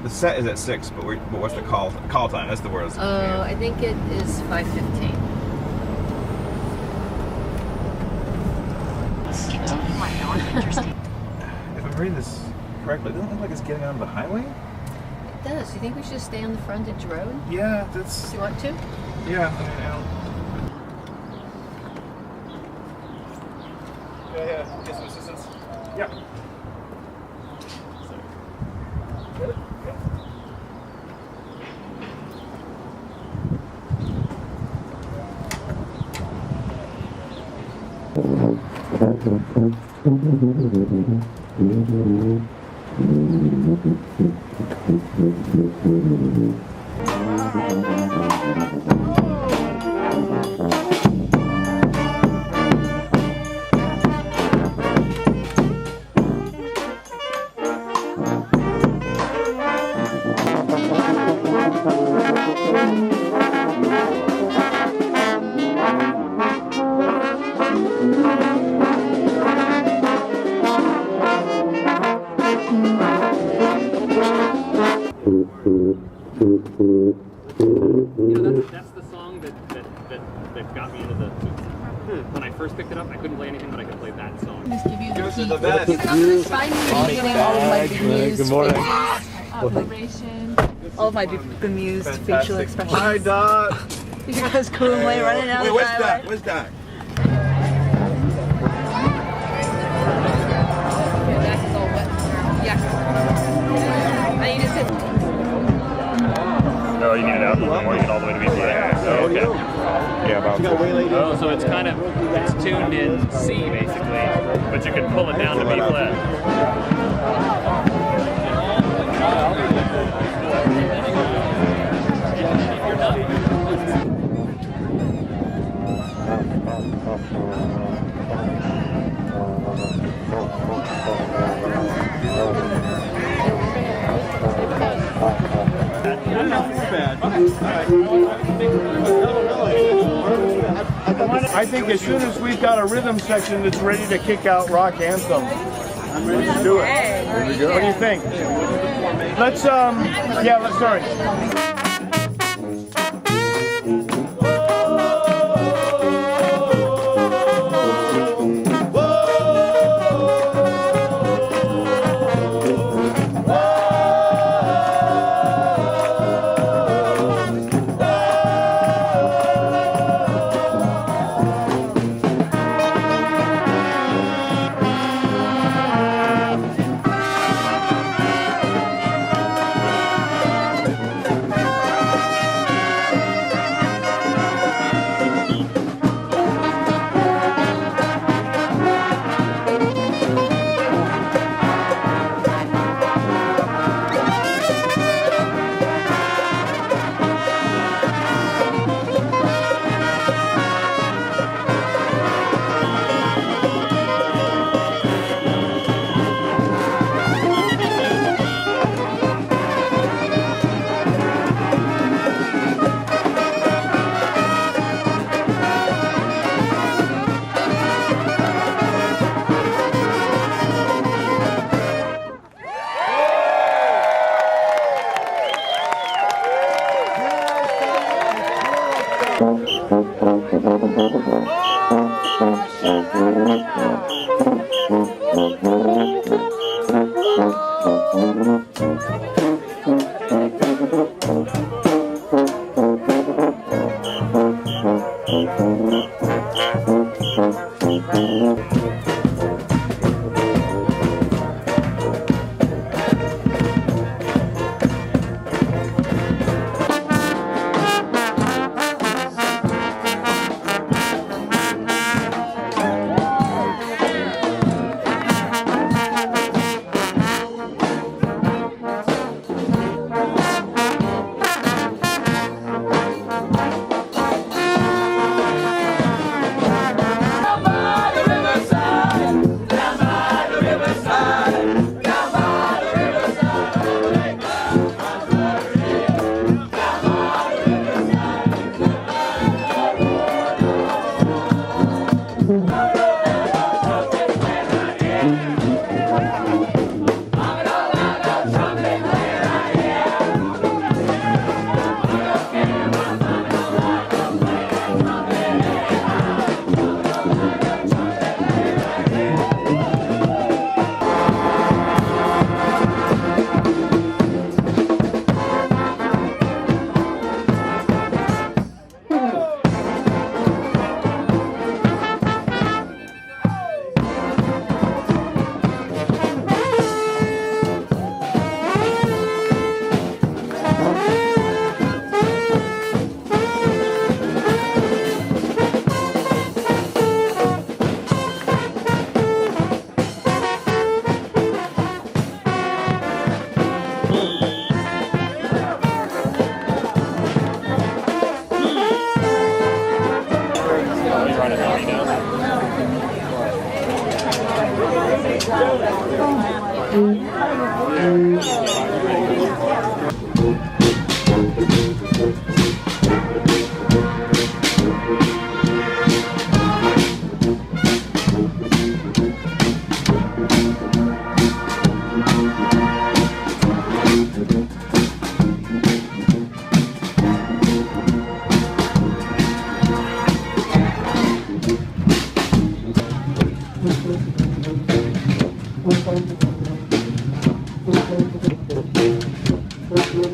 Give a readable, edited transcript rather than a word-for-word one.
The set is at 6, but what's the call time? That's the word. I think it is 5:15. If I'm reading this correctly, it doesn't look like it's getting on the highway. It does. You think we should stay on the frontage road? Yeah, that's. Do you want to? Yeah, I mean, Yeah, get some assistance. Yeah. Get it? Yeah. That's the song that got me into the. When I first picked it up, I couldn't play anything, but I could play that song. Just give you the key. the best. Good morning. All of my bemused facial expressions. Hi, Dot. You guys coolly running down the driveway. Where's Dot? Oh, you need it out. Don't worry, get all the way to B flat. Oh, okay. Yeah, about. Oh, so it's kind of tuned in C basically, but you can pull it down to B flat. I think as soon as we've got a rhythm section that's ready to kick out rock anthem, I'm ready to do it. Here we go. What do you think? Let's sorry. Thank you.